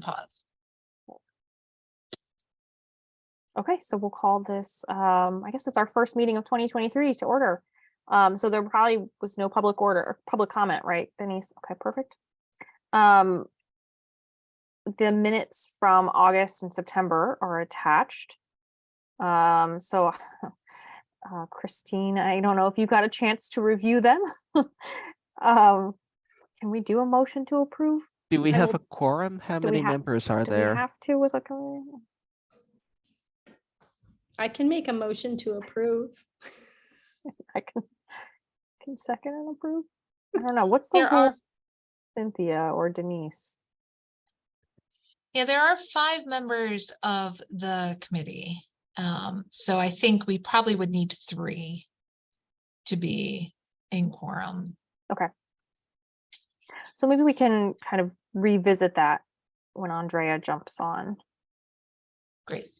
pause. Okay, so we'll call this, I guess it's our first meeting of 2023 to order. So there probably was no public comment, right, Denise? Okay, perfect. The minutes from August and September are attached. So Christine, I don't know if you got a chance to review them. Can we do a motion to approve? Do we have a quorum? How do we many have- members are Do we there? have to with a, I can make a motion to approve. I can second and approve? I don't know, what's the There rule, are, Cynthia or Denise? yeah, there are 5 members of the committee. So I think we probably would need 3 to be in quorum. Okay. So maybe we can kind of revisit that when Andrea jumps on. Great.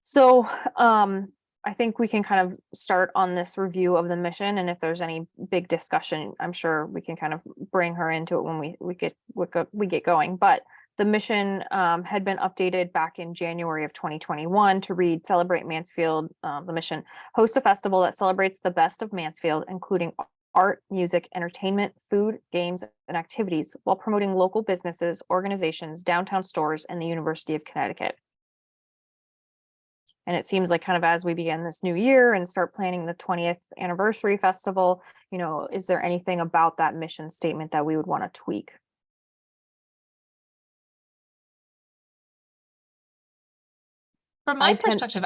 So I think we can kind of start on this review of the mission, and if there's any big discussion, I'm sure we can kind of bring her into it when we get going. But the mission had been updated back in January of 2021 to read Celebrate Mansfield. The mission: host a festival that celebrates the best of Mansfield, including art, music, entertainment, food, games, and activities, while promoting local businesses, organizations, downtown stores, and the University of Connecticut. And it seems like kind of as we begin this new year and start planning the 20th anniversary festival, you know, is there anything about that mission statement that we would want to tweak? From my perspective,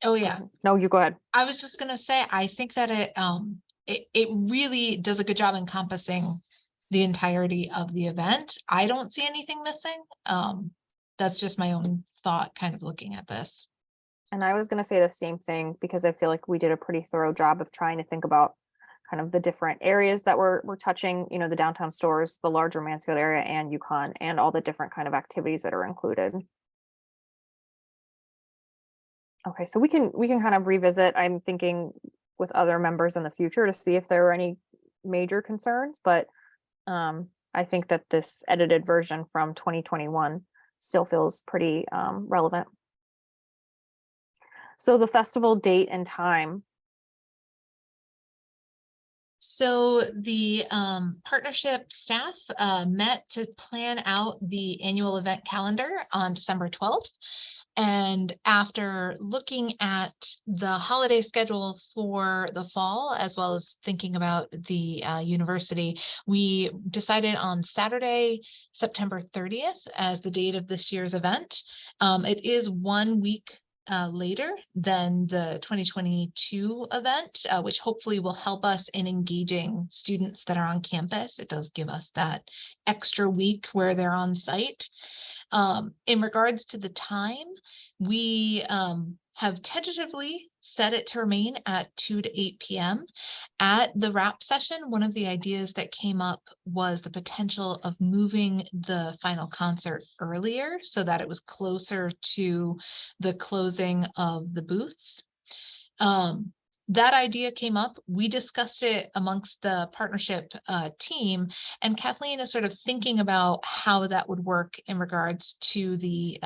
oh yeah, No, you go ahead. I was just gonna say, I think that it really does a good job encompassing the entirety of the event. I don't see anything missing. That's just my own thought kind of looking at this. And I was going to say the same thing because I feel like we did a pretty thorough job of trying to think about kind of the different areas that we're touching, you know, the downtown stores, the larger Mansfield area and Yukon, and all the different kind of activities that are included. Okay, so we can kind of revisit. I'm thinking with other members in the future to see if there are any major concerns, but I think that this edited version from 2021 still feels pretty relevant. So the festival date and time. So the partnership staff met to plan out the annual event calendar on December 12th. And after looking at the holiday schedule for the fall, as well as thinking about the university, we decided on Saturday, September 30th as the date of this year's event. It is 1 week later than the 2022 event, which hopefully will help us in engaging students that are on campus. It does give us that extra week where they're on site. In regards to the time, we have tentatively set it to remain at 2 to 8 p.m. At the wrap session, one of the ideas that came up was the potential of moving the final concert earlier so that it was closer to the closing of the booths. That idea came up. We discussed it amongst the partnership team, and Kathleen is sort of thinking about how that would work in regards to the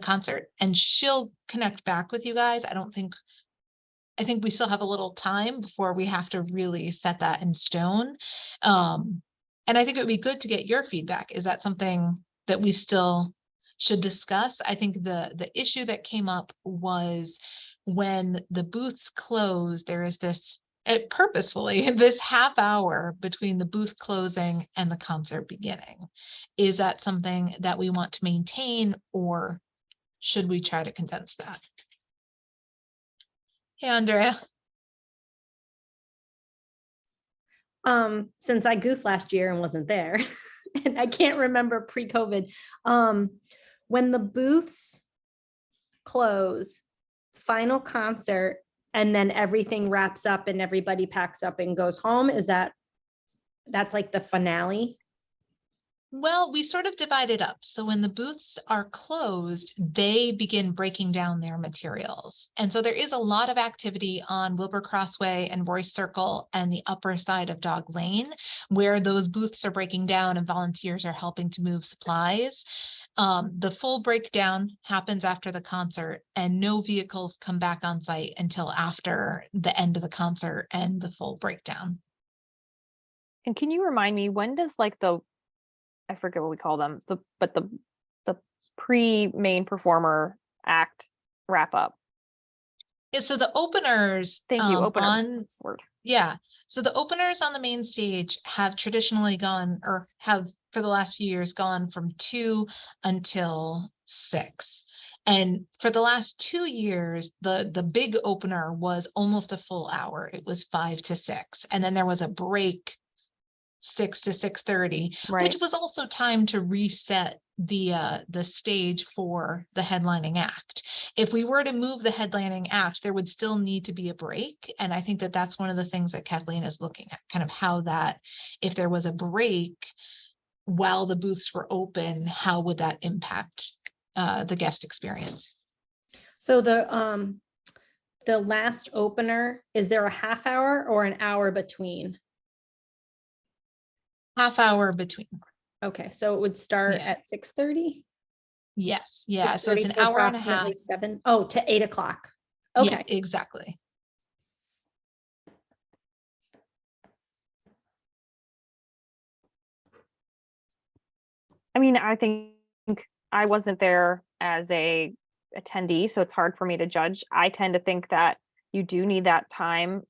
concert, and she'll connect back with you guys. I think we still have a little time before we have to really set that in stone. And I think it would be good to get your feedback. Is that something that we still should discuss? I think the issue that came up was when the booths close, there is this purposefully this half hour between the booth closing and the concert beginning. Is that something that we want to maintain, or should we try to condense that? Hey, Andrea. Since I goofed last year and wasn't there, and I can't remember pre-COVID, when the booths close, final concert, and then everything wraps up and everybody packs up and goes home, that's like the finale? Well, we sort of divide it up. So when the booths are closed, they begin breaking down their materials. And so there is a lot of activity on Wilbur Crossway and Royce Circle and the upper side of Dog Lane, where those booths are breaking down and volunteers are helping to move supplies. The full breakdown happens after the concert, and no vehicles come back on site until after the end of the concert and the full breakdown. And can you remind me, when does like I forget what we call them, the pre-main performer act wrap up? Yeah, so the openers. Thank you, opener. On Word. Yeah, so the openers on the main stage have traditionally gone, or have for the last few years gone from 2 until 6. And for the last 2 years, the big opener was almost a full hour. It was 5 to 6. And then there was a break 6 to 6:30, Right. which was also time to reset the stage for the headlining act. If we were to move the headlining act, there would still need to be a break. And I think that that's one of the things that Kathleen is looking at, kind of how that, if there was a break while the booths were open, how would that impact the guest experience? So the last opener, is there a half hour or an hour between? Half hour between. Okay, so it would start Yeah. at 6:30? Yes, yeah, so it's 6:30 an to hour and a half. approximately 7. Oh, to 8 o'clock. Yeah, Okay. exactly. I mean, I think I wasn't there as a attendee, so it's hard for me to judge. I tend to think that you do need that time.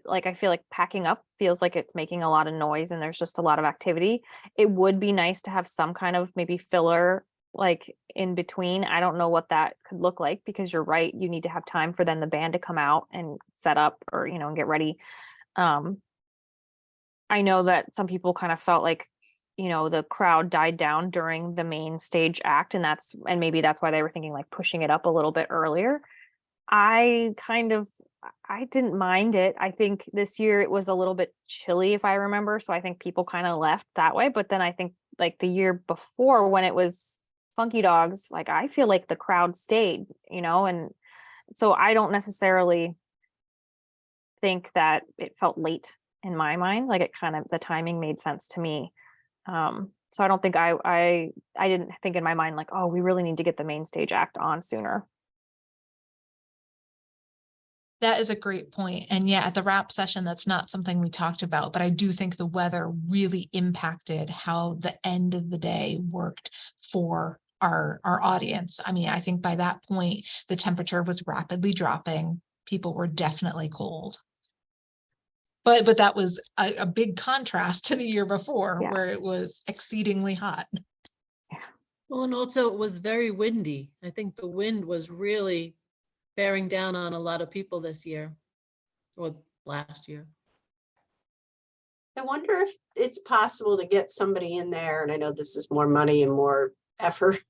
Like, I feel like packing up feels like it's making a lot of noise and there's just a lot of activity. It would be nice to have some kind of maybe filler like in between. I don't know what that could look like, because you're right, you need to have time for then the band to come out and set up, or and get ready. I know that some people kind of felt like the crowd died down during the main stage act, and maybe that's why they were thinking like pushing it up a little bit earlier. I didn't mind it. I think this year it was a little bit chilly, if I remember, so I think people kind of left that way. But then I think like the year before, when it was Funky Dogs, like I feel like the crowd stayed, and so I don't necessarily think that it felt late in my mind. Like it kind of, the timing made sense to me. So I don't think I didn't think in my mind like, oh, we really need to get the main stage act on sooner. That is a great point. And yeah, at the wrap session, that's not something we talked about, but I do think the weather really impacted how the end of the day worked for our audience. I mean, I think by that point, the temperature was rapidly dropping. People were definitely cold. But that was a big contrast to the year before, Yeah. where it was exceedingly hot. Well, and also it was very windy. I think the wind was really bearing down on a lot of people this year or last year. I wonder if it's possible to get somebody in there, and I know this is more money and more effort.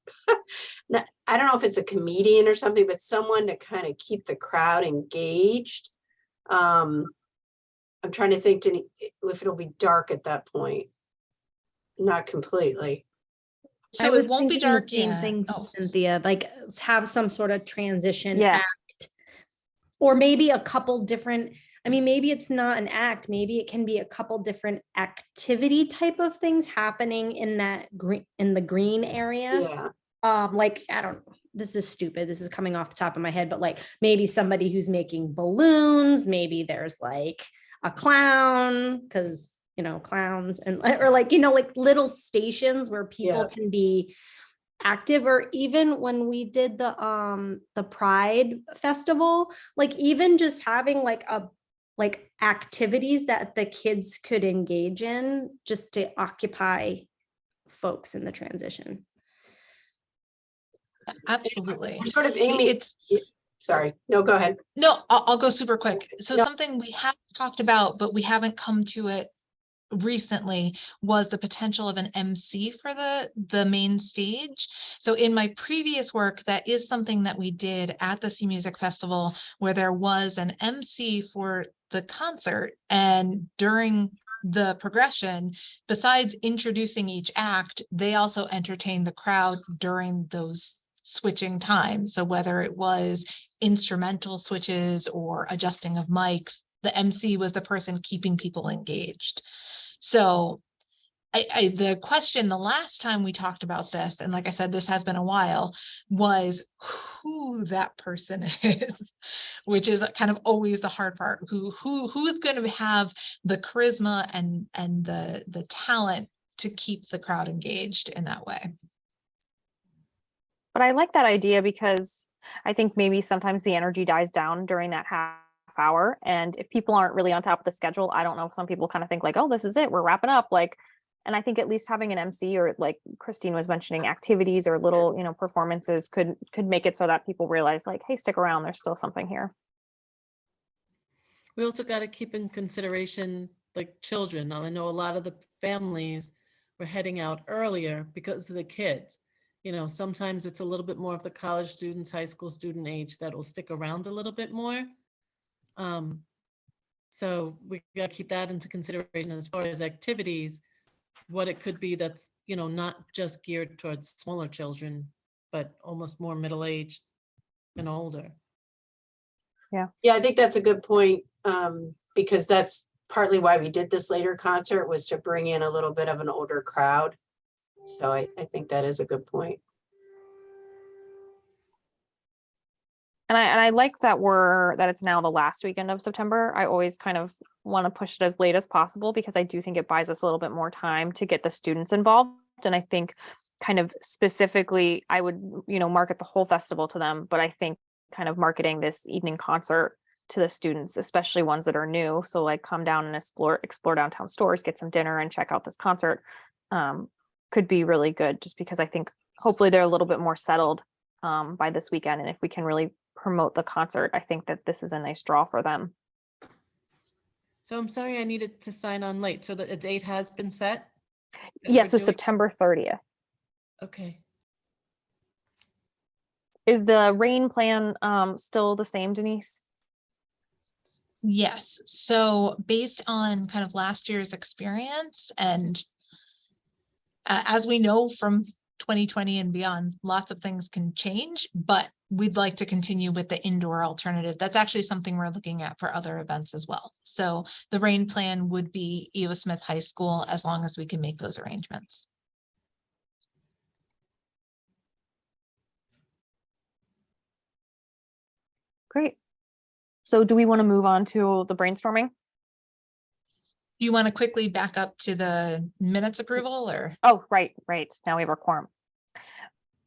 I don't know if it's a comedian or something, but someone to kind of keep the crowd engaged. I'm trying to think if it'll be dark at that point. Not completely. So I was it won't be thinking the dark same yet. thing, Oh. Cynthia, like have some sort of transition Yeah. act. Or maybe a couple different, I mean, maybe it's not an act, maybe it can be a couple different activity type of things happening in the green area. Yeah. Like, I don't, this is stupid, this is coming off the top of my head, but like maybe somebody who's making balloons, maybe there's like a clown, because clowns, and or like like little stations where people can be active. Or even when we did the Pride Festival, like even just having like activities that the kids could engage in just to occupy folks in the transition. Absolutely. Sort of Amy. Sorry. No, go ahead. No, I'll go super quick. So No. something we have talked about, but we haven't come to it recently, was the potential of an MC for the main stage. So in my previous work, that is something that we did at the Sea Music Festival, where there was an MC for the concert, and during the progression, besides introducing each act, they also entertained the crowd during those switching times. So whether it was instrumental switches or adjusting of mics, the MC was the person keeping people engaged. So the question the last time we talked about this, and like I said, this has been a while, was who that person is, which is kind of always the hard part. Who's going to have the charisma and the talent to keep the crowd engaged in that way. But I like that idea because I think maybe sometimes the energy dies down during that half hour. And if people aren't really on top of the schedule, I don't know if some people kind of think like, oh, this is it, we're wrapping up. Like, and I think at least having an MC, or like Christine was mentioning, activities or little, performances could make it so that people realize like, hey, stick around, there's still something here. We also got to keep in consideration like children. Now, I know a lot of the families were heading out earlier because of the kids. Sometimes it's a little bit more of the college students, high school student age that will stick around a little bit more. So we got to keep that into consideration as far as activities, what it could be that's, not just geared towards smaller children, but almost more middle-aged and older. Yeah, I think that's a good point, because that's partly why we did this later concert, was to bring in a little bit of an older crowd. So I think that is a good point. And I like that it's now the last weekend of September. I always kind of want to push it as late as possible because I do think it buys us a little bit more time to get the students involved. And I think kind of specifically, I would, market the whole festival to them, but I think kind of marketing this evening concert to the students, especially ones that are new. So like come down and explore downtown stores, get some dinner and check out this concert, could be really good, just because I think hopefully they're a little bit more settled by this weekend. And if we can really promote the concert, I think that this is a nice draw for them. So I'm sorry I needed to sign on late. So the date has been set? Yeah, we're so doing- September 30th. Okay. Is the rain plan still the same, Denise? Yes, so based on kind of last year's experience, and as we know from 2020 and beyond, lots of things can change, but we'd like to continue with the indoor alternative. That's actually something we're looking at for other events as well. So the rain plan would be E.O. Smith High School, as long as we can make those arrangements. Great. So do we want to move on to the brainstorming? Do you want to quickly back up to the minutes approval, or? Oh, right. Now we have our quorum.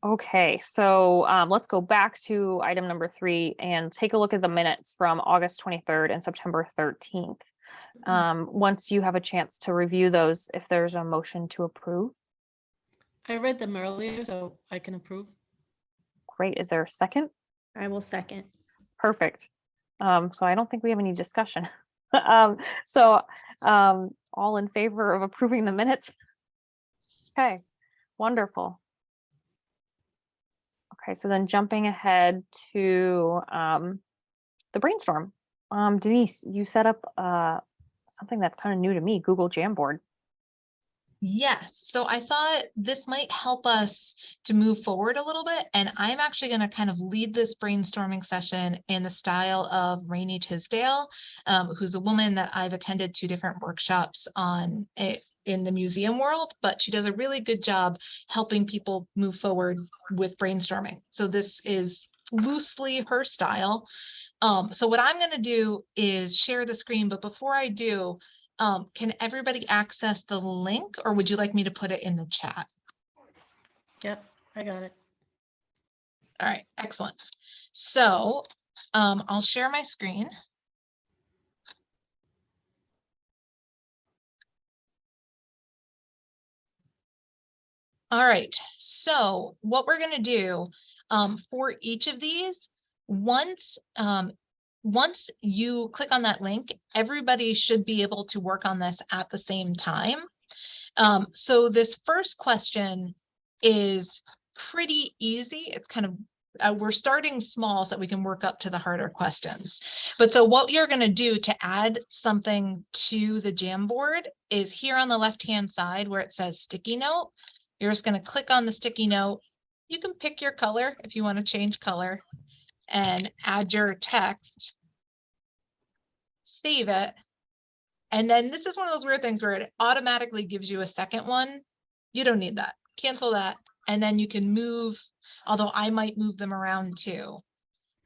Okay, so let's go back to item number 3 and take a look at the minutes from August 23rd and September 13th. Once you have a chance to review those, if there's a motion to approve. I read them earlier, so I can approve. Great. Is there a second? I will second. Perfect. So I don't think we have any discussion. All in favor of approving the minutes? Okay, wonderful. Okay, so then jumping ahead to the brainstorm. Denise, you set up something that's kind of new to me, Google Jamboard. Yes, so I thought this might help us to move forward a little bit, and I'm actually going to kind of lead this brainstorming session in the style of Rainey Tisdale, who's a woman that I've attended 2 different workshops on in the museum world, but she does a really good job helping people move forward with brainstorming. So this is loosely her style. So what I'm going to do is share the screen, but before I do, can everybody access the link, or would you like me to put it in the chat? Yep, I got it. All right, excellent. So I'll share my screen. All right, so what we're going to do for each of these, once you click on that link, everybody should be able to work on this at the same time. So this first question is pretty easy. It's kind of we're starting small so that we can work up to the harder questions. But so what you're going to do to add something to the Jamboard is here on the left-hand side where it says sticky note, you're just going to click on the sticky note. You can pick your color if you want to change color and add your text, save it. And then this is one of those weird things where it automatically gives you a second one. You don't need that. Cancel that. And then you can move, although I might move them around too.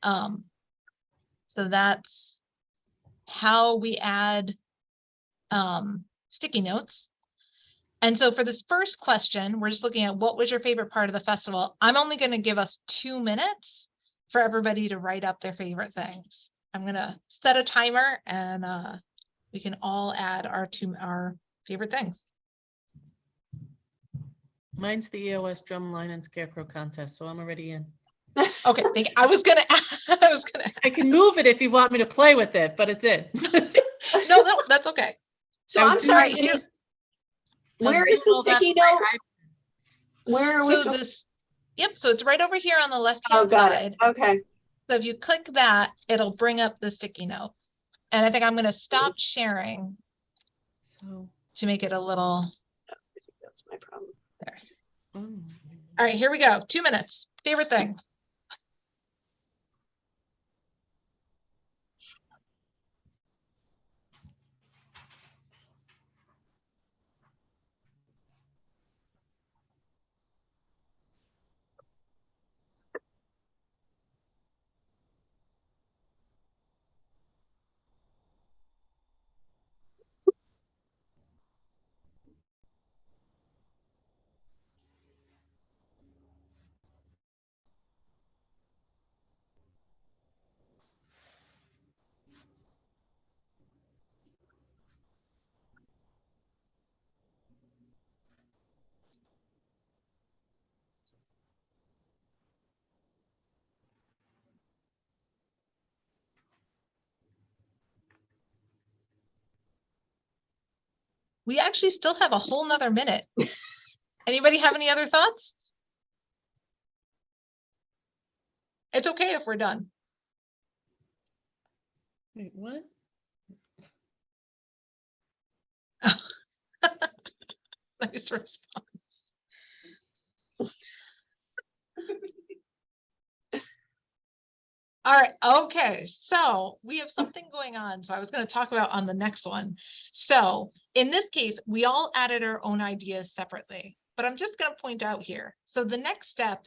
So that's how we add sticky notes. And so for this first question, we're just looking at what was your favorite part of the festival. I'm only going to give us 2 minutes for everybody to write up their favorite things. I'm going to set a timer and we can all add our favorite things. Mine's the EOS drumline and scarecrow contest, so I'm already in. Okay, I was gonna I can move it if you want me to play with it, but it's in. no, that's okay. So I I'm was sorry, doing- Denise, I was where is doing the all that sticky on my note? Where are we? So so it's right over here on the left Oh, hand got side. it. Okay. So if you click that, it'll bring up the sticky note. And I think I'm gonna stop sharing So, to make it a little I think that's my problem. there. mm. All right, here we go. 2 minutes. Favorite thing. We actually still have a whole nother minute. Anybody have any other thoughts? It's okay if we're done. Wait, what? Nice response. All right, okay, so we have something going on. So I was going to talk about on the next one. So in this case, we all added our own ideas separately, but I'm just going to point out here. So the next step,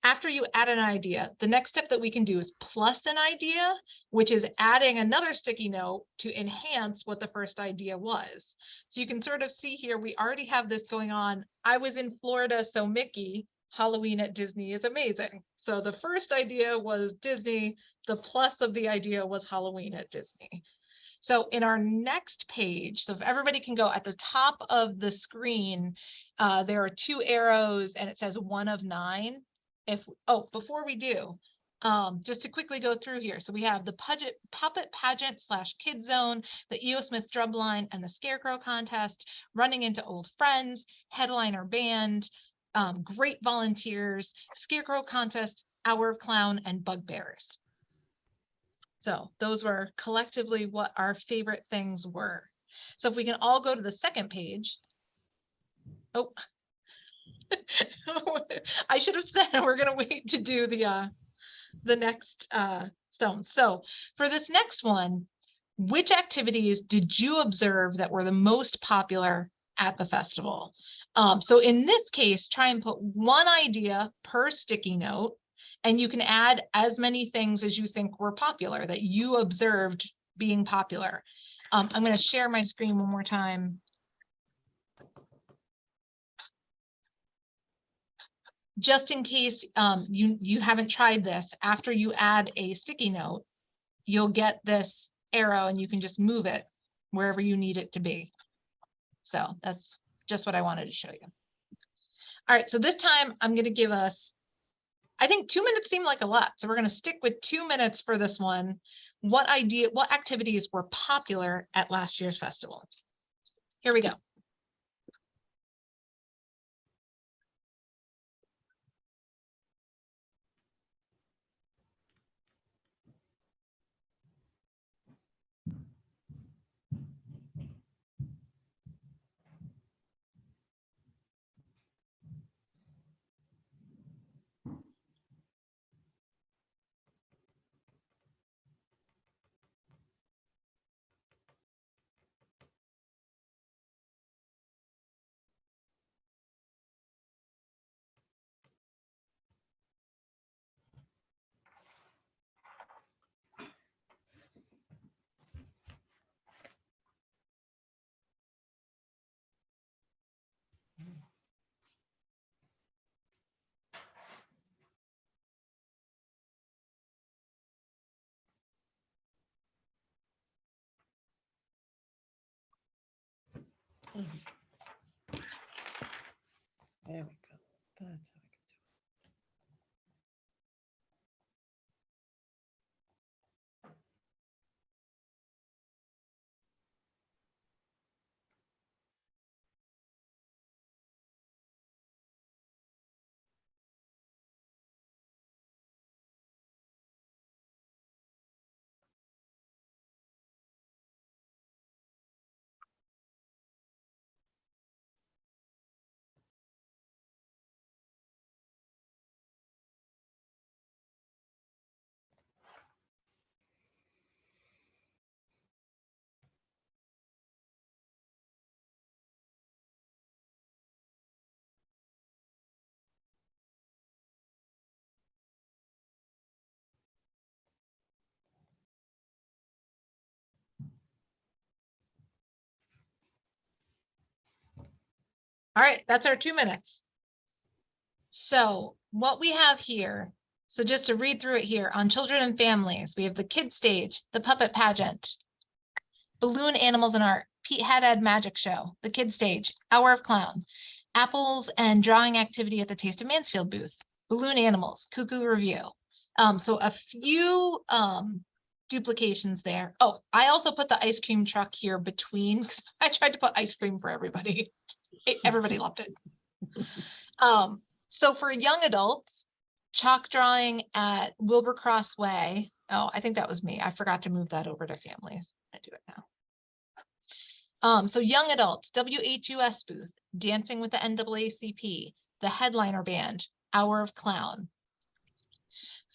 after you add an idea, the next step that we can do is plus an idea, which is adding another sticky note to enhance what the first idea was. So you can sort of see here, we already have this going on. I was in Florida, so Mickey, Halloween at Disney is amazing. So the first idea was Disney. The plus of the idea was Halloween at Disney. So in our next page, so if everybody can go at the top of the screen, there are 2 arrows and it says 1 of 9. Before we do, just to quickly go through here. So we have the puppet pageant / kid zone, the E.O. Smith drumline and the scarecrow contest, running into old friends, headliner band, great volunteers, scarecrow contest, hour of clown, and bugbears. So those were collectively what our favorite things were. So if we can all go to the second page. Oh, I should have said we're going to wait to do the next stone. So for this next one, which activities did you observe that were the most popular at the festival? So in this case, try and put 1 idea per sticky note, and you can add as many things as you think were popular that you observed being popular. I'm going to share my screen one more time. Just in case you haven't tried this, after you add a sticky note, you'll get this arrow and you can just move it wherever you need it to be. So that's just what I wanted to show you. All right, so this time I'm going to give us, I think 2 minutes seemed like a lot. So we're going to stick with 2 minutes for this one. What activities were popular at last year's festival? Here we go. All right, that's our 2 minutes. So what we have here, so just to read through it here, on children and families, we have the kid stage, the puppet pageant, balloon animals and art, Pete Haddad magic show, the kid stage, hour of clown, apples and drawing activity at the Taste of Mansfield booth, balloon animals, cuckoo review. So a few duplications there. Oh, I also put the ice cream truck here between, 'cause I tried to put ice cream for everybody. Everybody loved it. So for young adults, chalk drawing at Wilbercross Way. Oh, I think that was me. I forgot to move that over to families. I do it now. So young adults, WHUS booth, dancing with the NAACP, the headliner band, Hour of Clown.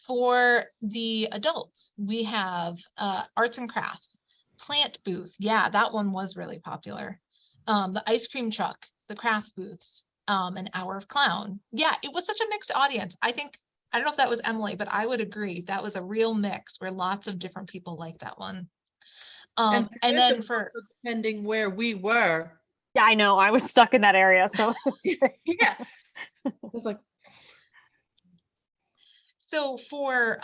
For the adults, we have arts and crafts, plant booth. Yeah, that one was really popular. The ice cream truck, the craft booths, an hour of clown. Yeah, it was such a mixed audience. I think, I don't know if that was Emily, but I would agree. That was a real mix where lots of different people like that one. And it then was for, also depending where we were. Yeah, I know. I was stuck in that area, so Yeah. It's like, so for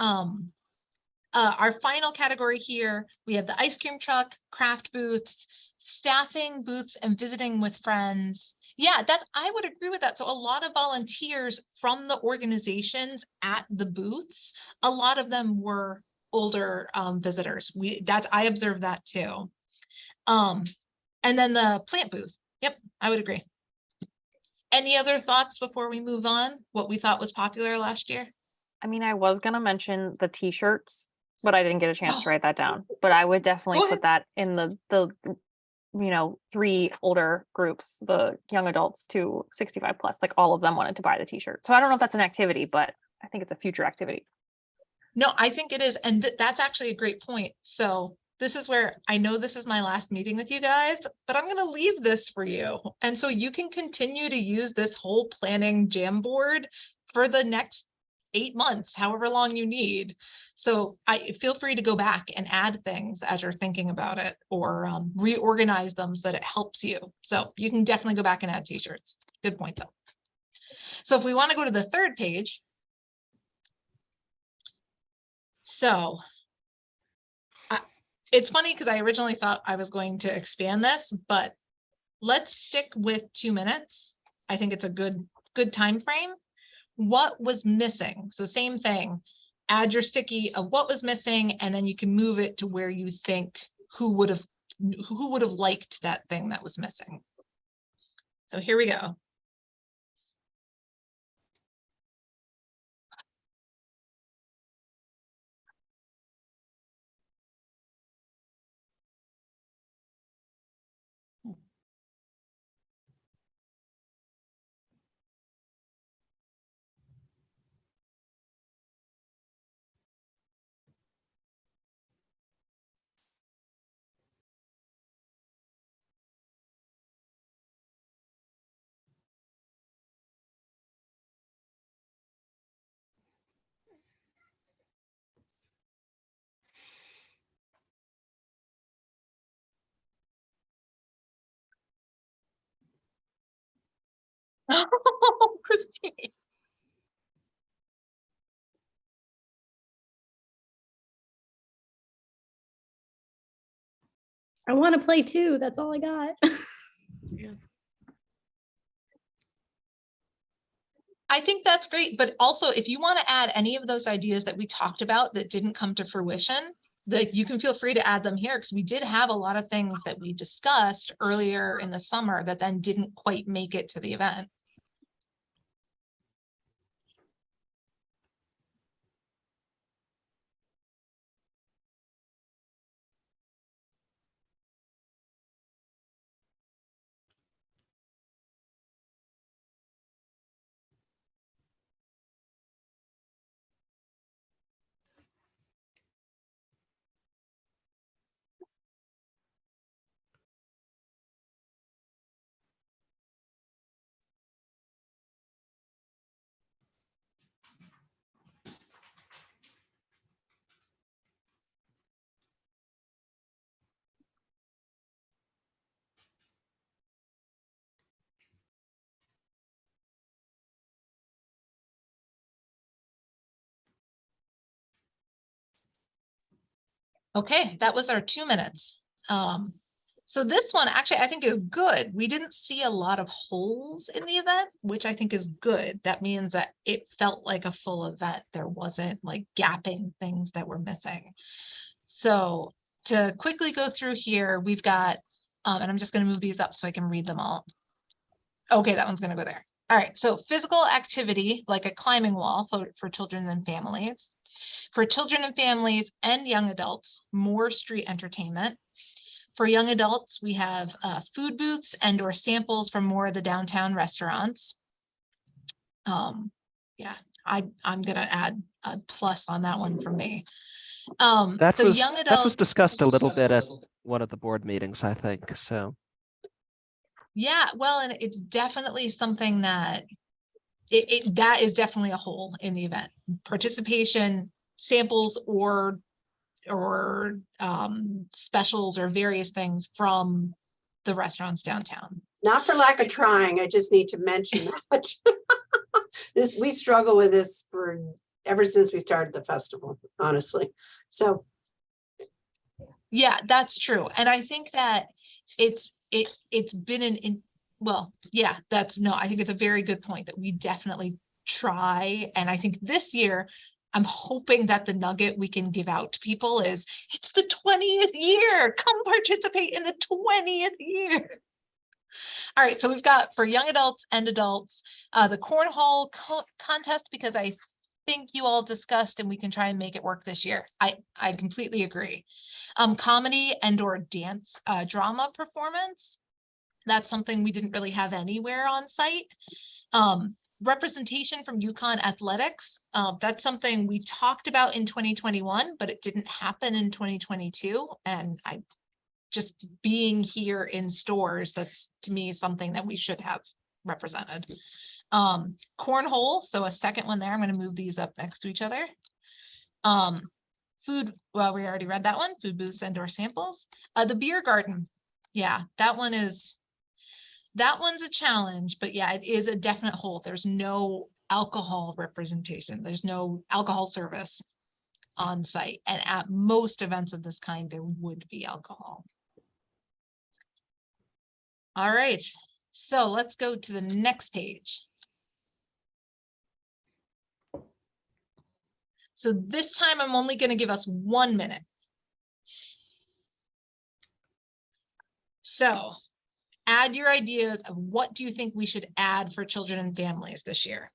our final category here, we have the ice cream truck, craft booths, staffing booths, and visiting with friends. Yeah, that I would agree with that. So a lot of volunteers from the organizations at the booths, a lot of them were older visitors. I observed that too. And then the plant booth. Yep, I would agree. Any other thoughts before we move on? What we thought was popular last year? I mean, I was gonna mention the t-shirts, but I didn't get a chance to write that down. But I would definitely Go put ahead. that in the 3 older groups, the young adults to 65 plus, like all of them wanted to buy the t-shirt. So I don't know if that's an activity, but I think it's a future activity. No, I think it is. And that's actually a great point. So this is where I know this is my last meeting with you guys, but I'm going to leave this for you. And so you can continue to use this whole planning Jamboard for the next 8 months, however long you need. So I feel free to go back and add things as you're thinking about it, or reorganize them so that it helps you. So you can definitely go back and add t-shirts. Good point though. So if we want to go to the third page. So it's funny because I originally thought I was going to expand this, but let's stick with 2 minutes. I think it's a good time frame. What was missing? So same thing, add your sticky of what was missing, and then you can move it to where you think who would have liked that thing that was missing. So here we go. Oh, Christine. I want to play too. That's all I got. yeah. I think that's great, but also if you want to add any of those ideas that we talked about that didn't come to fruition, that you can feel free to add them here, because we did have a lot of things that we discussed earlier in the summer that then didn't quite make it to the event. Okay, that was our 2 minutes. So this one actually I think is good. We didn't see a lot of holes in the event, which I think is good. That means that it felt like a full event. There wasn't like gapping things that were missing. So to quickly go through here, we've got, and I'm just going to move these up so I can read them all. Okay, that one's going to go there. All right, so physical activity like a climbing wall for children and families. For children and families and young adults, more street entertainment. For young adults, we have food booths and or samples from more of the downtown restaurants. Yeah, I'm gonna add a plus on that one for me. That So was young that was adults, discussed a little bit at one of the board meetings, I think. So yeah, well, and it's definitely something that that is definitely a hole in the event. Participation, samples, or specials or various things from the restaurants downtown. Not for lack of trying, I just need to mention that. We struggle with this for ever since we started the festival, honestly. So Yeah, that's true. And I think that it's been well, yeah, I think it's a very good point that we definitely try. And I think this year, I'm hoping that the nugget we can give out to people is it's the 20th year. Come participate in the 20th year. All right, so we've got for young adults and adults, the cornhole contest, because I think you all discussed and we can try and make it work this year. I completely agree. Comedy and or dance drama performance. That's something we didn't really have anywhere on site. Representation from UConn athletics. That's something we talked about in 2021, but it didn't happen in 2022. And I just being here in stores, that's to me something that we should have represented. Cornhole, so a second one there. I'm going to move these up next to each other. Food, well, we already read that one. Food booths and or samples. The beer garden, yeah, that one's a challenge, but yeah, it is a definite hole. There's no alcohol representation. There's no alcohol service on site, and at most events of this kind there would be alcohol. All right, so let's go to the next page. So this time I'm only going to give us 1 minute. So add your ideas of what do you think we should add for children and families this year.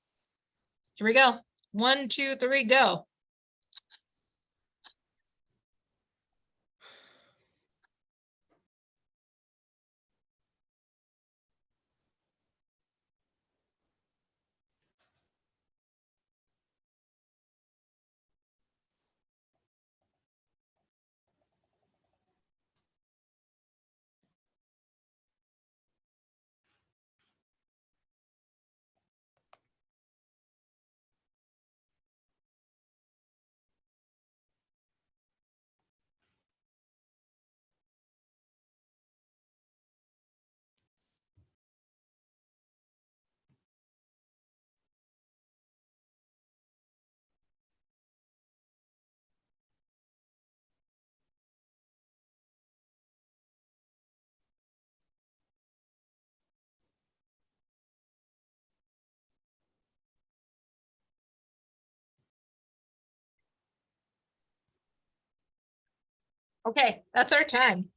Here we go. 1, 2, 3, go. Okay, that's our time.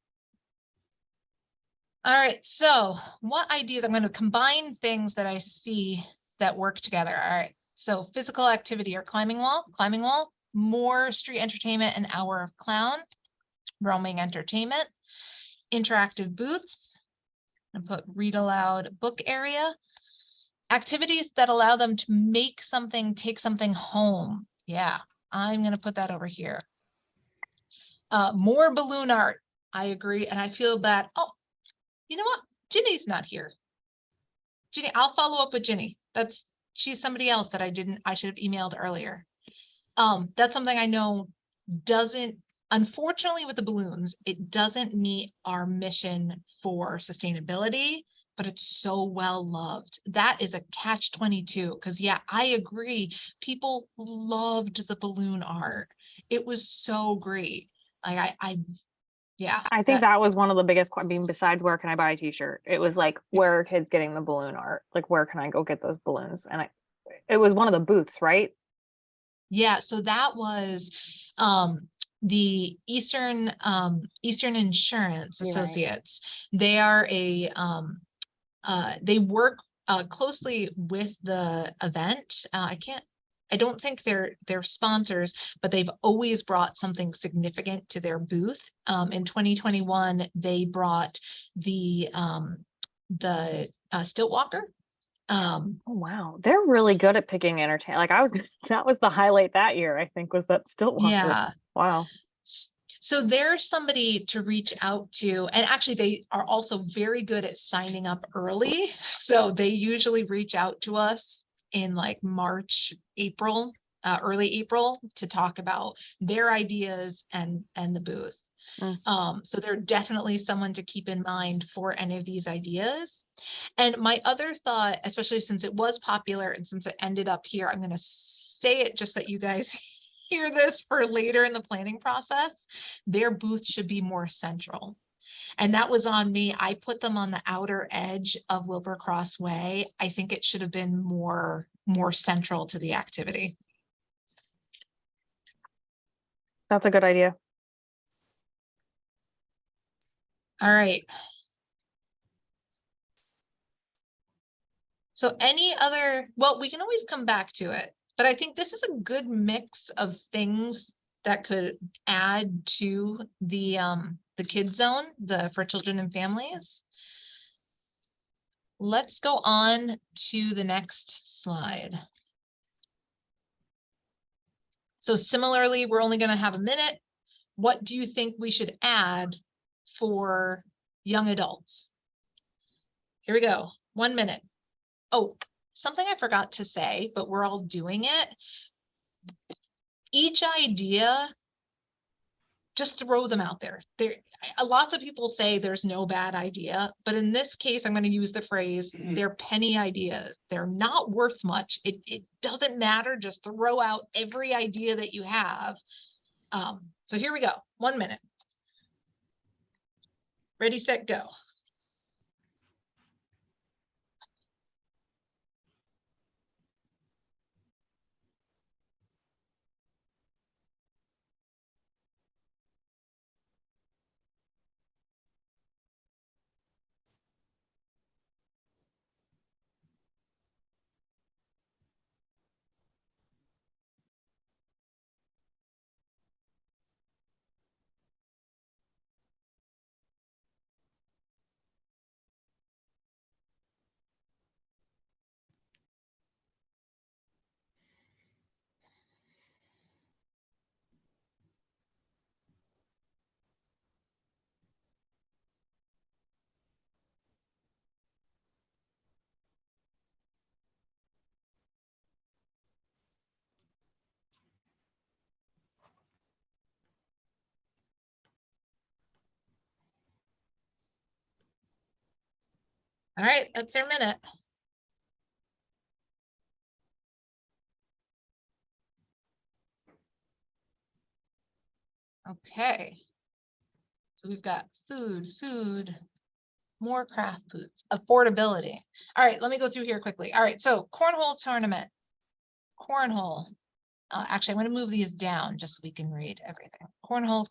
All right, so what ideas? I'm going to combine things that I see that work together. All right, so physical activity or climbing wall, more street entertainment, an hour of clown, roaming entertainment, interactive booths, and put read aloud book area, activities that allow them to make something, take something home. Yeah, I'm going to put that over here. More balloon art. I agree. And I feel that, oh, you know what? Ginny's not here. Ginny, I'll follow up with Ginny. She's somebody else that I should have emailed earlier. That's something I know doesn't, unfortunately with the balloons, it doesn't meet our mission for sustainability, but it's so well loved. That is a catch-22 because yeah, I agree. People loved the balloon art. It was so great. Yeah. I think that was one of the biggest, I mean, besides where can I buy a t-shirt? It was like, where are kids getting the balloon art? Like, where can I go get those balloons? And it was one of the booths, right? Yeah, so that was the Eastern Insurance You're right. Associates. They are they work closely with the event. I don't think they're sponsors, but they've always brought something significant to their booth. In 2021, they brought the stilt walker. Oh, wow. They're really good at picking entertainment. Like that was the highlight that year, I think, was that stilt walker. Yeah. Wow. So there's somebody to reach out to, and actually they are also very good at signing up early. So they usually reach out to us in like March, April, early April to talk about their ideas and the booth. So they're definitely someone to keep in mind for any of these ideas. And my other thought, especially since it was popular and since it ended up here, I'm going to say it just so that you guys hear this for later in the planning process. Their booth should be more central. And that was on me. I put them on the outer edge of Wilbur-Cross Way. I think it should have been more central to the activity. That's a good idea. All right. So any other, well, we can always come back to it, but I think this is a good mix of things that could add to the kid zone, for children and families. Let's go on to the next slide. So similarly, we're only going to have a minute. What do you think we should add for young adults? Here we go. 1 minute. Oh, something I forgot to say, but we're all doing it. Each idea, just throw them out there. Lots of people say there's no bad idea, but in this case, I'm going to use the phrase, they're penny ideas. They're not worth much. It doesn't matter. Just throw out every idea that you have. So here we go. 1 minute. Ready, set, go. All right, that's your minute. Okay. So we've got food, more craft foods, affordability. All right, let me go through here quickly. All right, so cornhole tournament, cornhole. Actually, I'm going to move these down just so we can read everything. Cornhole.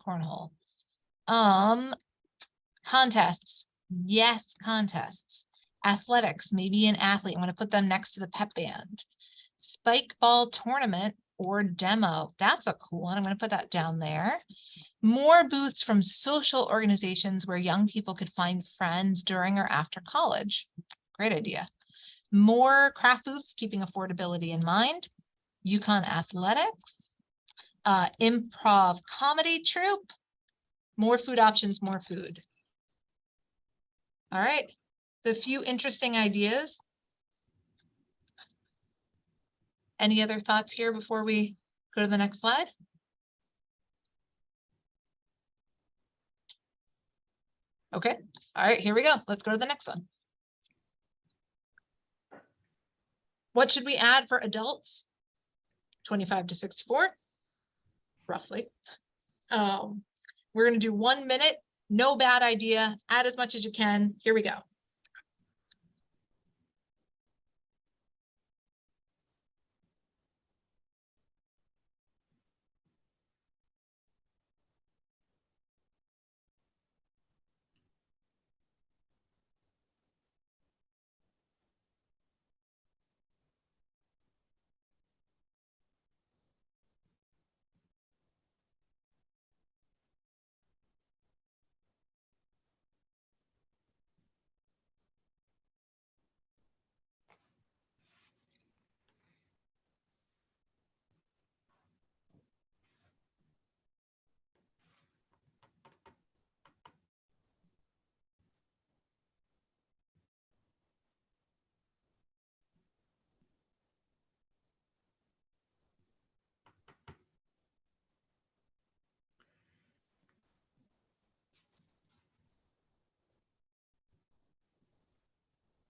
Contests. Yes, contests. Athletics, maybe an athlete. I'm going to put them next to the pep band. Spike ball tournament or demo. That's a cool one. I'm going to put that down there. More booths from social organizations where young people could find friends during or after college. Great idea. More craft booths, keeping affordability in mind. Yukon athletics. Improv comedy troupe. More food options, more food. All right. The few interesting ideas. Any other thoughts here before we go to the next slide? Okay. All right, here we go. Let's go to the next one. What should we add for adults? 25 to 64, roughly. We're gonna do 1 minute, no bad idea, add as much as you can. Here we go.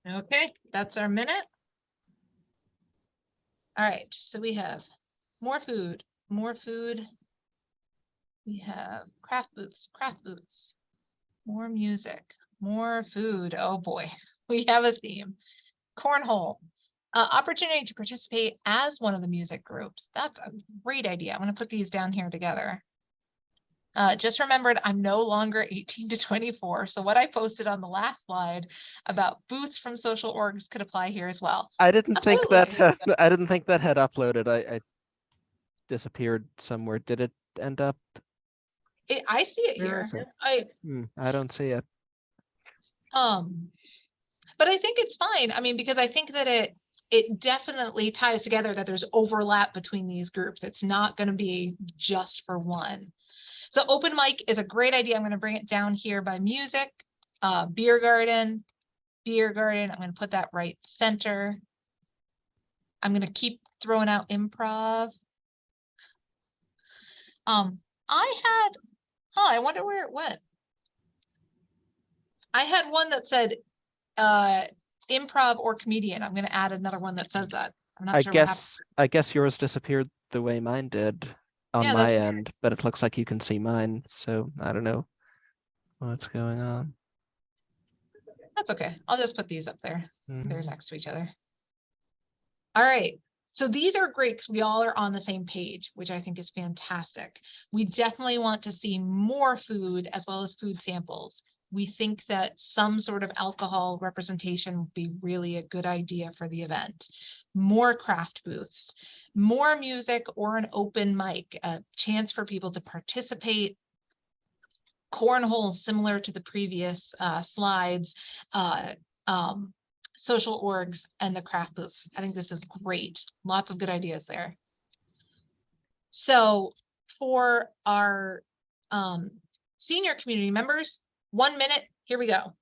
Okay, that's our minute. All right, so we have more food, more food. We have craft boots, more music, more food. Oh boy, we have a theme. Cornhole, opportunity to participate as one of the music groups. That's a great idea. I'm going to put these down here together. Just remembered I'm no longer 18 to 24. So what I posted on the last slide about booths from social orgs could apply here as well. I didn't think that Absolutely. I didn't think that had uploaded. I disappeared somewhere. Did it end up? I see it Where here. is it? I I don't see it. But I think it's fine. I mean, because I think that it definitely ties together that there's overlap between these groups. It's not going to be just for one. So open mic is a great idea. I'm going to bring it down here by music, beer garden. I'm going to put that right center. I'm going to keep throwing out improv. I wonder where it went. I had one that said improv or comedian. I'm going to add another one that says that. I'm not I sure what happened. guess yours disappeared the way mine did on Yeah, my that's end, but it looks like you can see mine. So I don't know what's going on. That's okay. I'll just put these up there. Mhm. They're next to each other. All right. So these are great because we all are on the same page, which I think is fantastic. We definitely want to see more food as well as food samples. We think that some sort of alcohol representation would be really a good idea for the event. More craft booths, more music or an open mic, a chance for people to participate. Cornhole, similar to the previous slides, social orgs and the craft booths. I think this is great. Lots of good ideas there. So for our senior community members, 1 minute, here we go.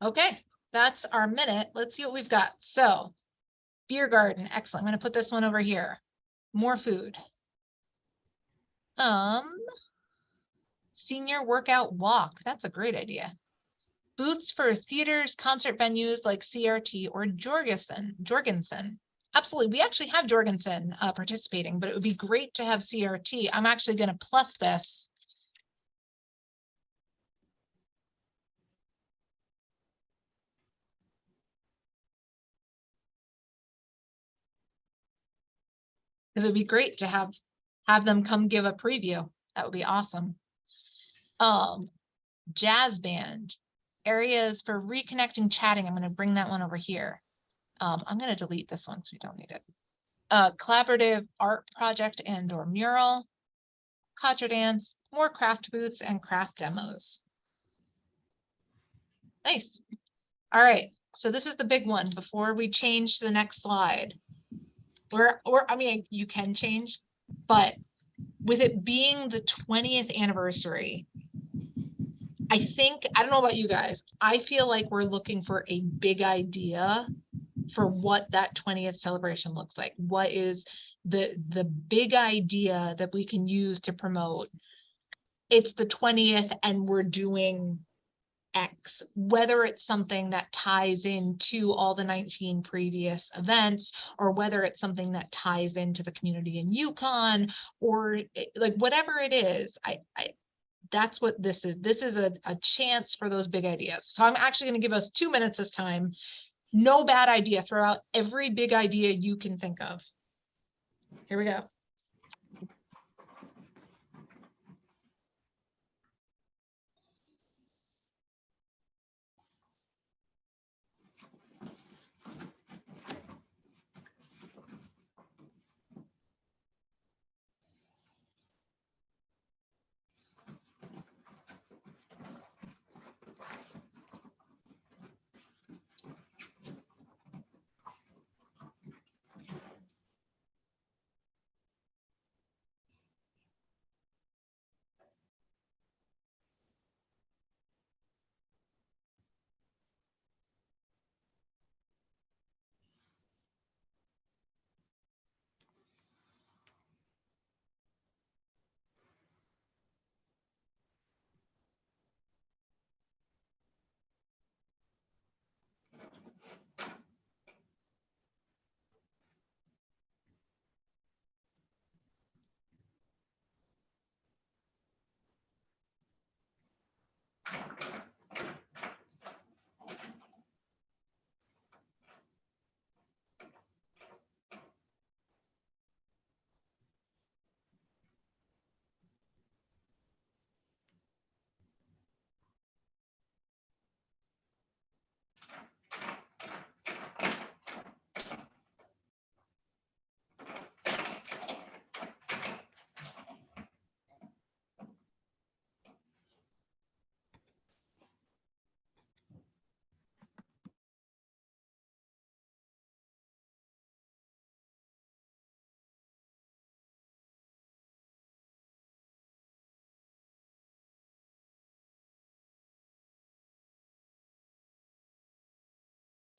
Okay, that's our minute. Let's see what we've got. So beer garden, excellent. I'm going to put this one over here. More food. Senior workout walk. That's a great idea. Booths for theaters, concert venues like CRT or Jorgensen. Absolutely. We actually have Jorgensen participating, but it would be great to have CRT. I'm actually going to plus this. Because it'd be great to have them come give a preview. That would be awesome. Jazz band, areas for reconnecting, chatting. I'm going to bring that one over here. I'm going to delete this one so we don't need it. Collaborative art project and or mural, contra dance, more craft booths and craft demos. Nice. All right. So this is the big one before we change to the next slide. I mean, you can change, but with it being the 20th anniversary, I don't know about you guys, I feel like we're looking for a big idea for what that 20th celebration looks like. What is the big idea that we can use to promote? It's the 20th and we're doing X, whether it's something that ties into all the 19 previous events, or whether it's something that ties into the community in Yukon, or like whatever it is, that's what this is. This is a chance for those big ideas. So I'm actually going to give us 2 minutes this time. No bad idea. Throw out every big idea you can think of. Here we go.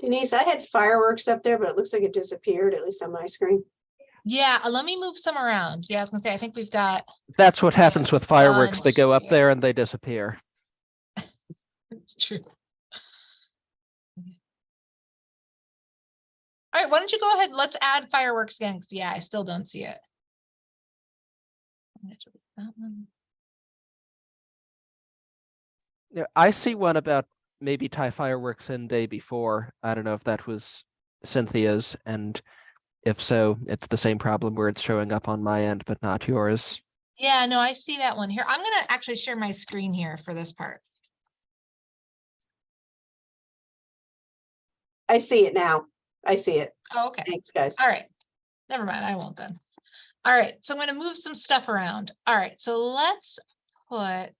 Denise, I had fireworks up there, but it looks like it disappeared, at least on my screen. Yeah, let me move some around. Yeah, I was gonna say, I think we've got, That's what happens with fireworks. They go up bunch there and they disappear. it's true. All right, why don't you go ahead? Let's add fireworks again. 'Cause yeah, I still don't see it. I'm gonna delete that one. Yeah, I see one about maybe tie fireworks in day before. I don't know if that was Cynthia's, and if so, it's the same problem where it's showing up on my end, but not yours. Yeah, no, I see that one here. I'm gonna actually share my screen here for this part. I see it now. I see it. Oh, okay. Thanks, guys. All right. Never mind. I won't then. All right. So I'm going to move some stuff around. All right. So let's put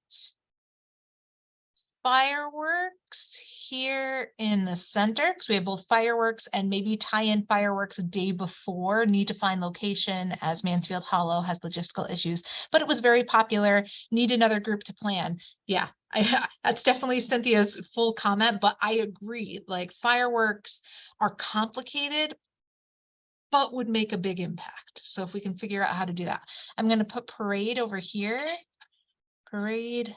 fireworks here in the center because we have both fireworks and maybe tie in fireworks a day before. Need to find location as Mansfield Hollow has logistical issues, but it was very popular. Need another group to plan. Yeah, that's definitely Cynthia's full comment, but I agree. Like fireworks are complicated, but would make a big impact. So if we can figure out how to do that, I'm going to put parade over here. Parade.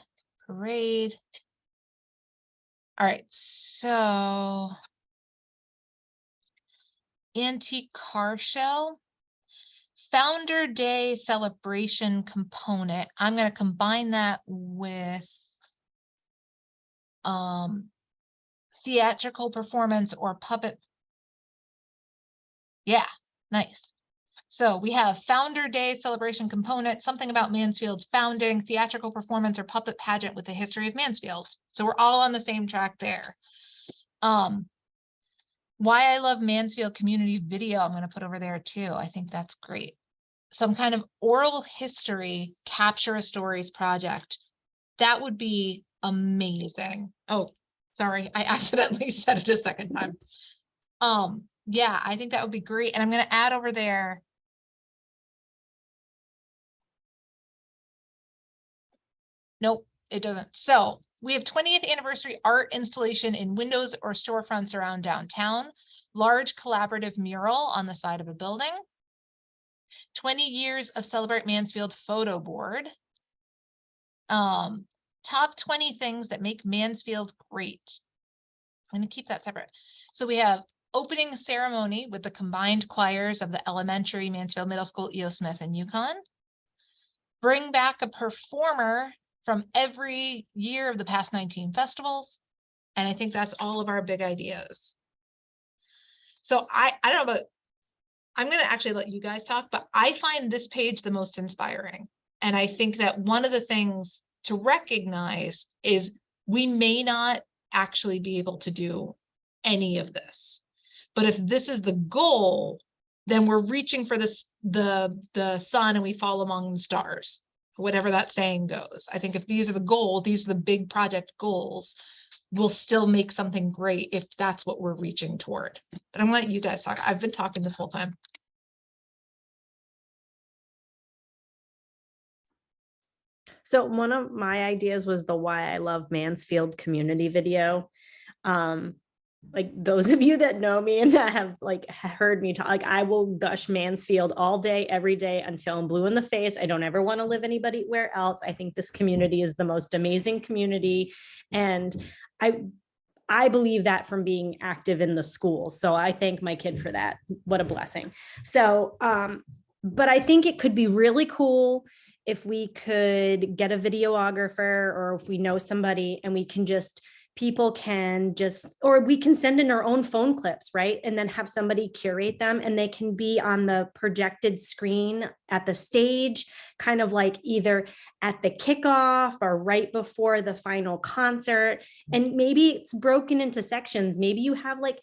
All right, so antique car show, Founder Day celebration component. I'm going to combine that with theatrical performance or puppet. Yeah, nice. So we have Founder Day celebration component, something about Mansfield's founding, theatrical performance or puppet pageant with the history of Mansfield. So we're all on the same track there. Why I love Mansfield community video, I'm going to put over there too. I think that's great. Some kind of oral history, capture a stories project. That would be amazing. Oh, sorry, I accidentally said it a second time. Yeah, I think that would be great. And I'm going to add over there. Nope, it doesn't. So we have 20th anniversary art installation in windows or storefronts around downtown, large collaborative mural on the side of a building, 20 years of Celebrate Mansfield photo board, top 20 things that make Mansfield great. I'm going to keep that separate. So we have opening ceremony with the combined choirs of the elementary, Mansfield Middle School, E.O. Smith, and Yukon. Bring back a performer from every year of the past 19 festivals. And I think that's all of our big ideas. So I don't know, but I'm going to actually let you guys talk, but I find this page the most inspiring. And I think that one of the things to recognize is we may not actually be able to do any of this. But if this is the goal, then we're reaching for this, the sun and we fall among the stars. Whatever that saying goes. I think if these are the goals, these are the big project goals, we'll still make something great if that's what we're reaching toward. But I'm gonna let you guys talk. I've been talking this whole time. So one of my ideas was the Why I Love Mansfield community video. Like those of you that know me and that have like heard me talk, like I will gush Mansfield all day, every day until I'm blue in the face. I don't ever want to live anywhere else. I think this community is the most amazing community. And I believe that from being active in the schools. So I thank my kid for that. What a blessing. So, but I think it could be really cool if we could get a videographer or if we know somebody and we can just, people can just, or we can send in our own phone clips, right? And then have somebody curate them and they can be on the projected screen at the stage, kind of like either at the kickoff or right before the final concert. And maybe it's broken into sections. Maybe you have like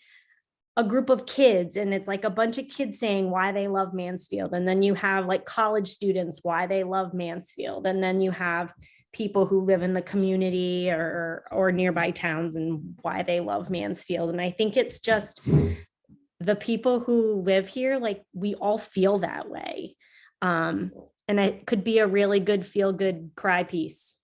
a group of kids and it's like a bunch of kids saying why they love Mansfield. And then you have like college students, why they love Mansfield. And then you have people who live in the community or nearby towns and why they love Mansfield. And I think it's just the people who live here, like we all feel that way. And it could be a really good feel good cry piece.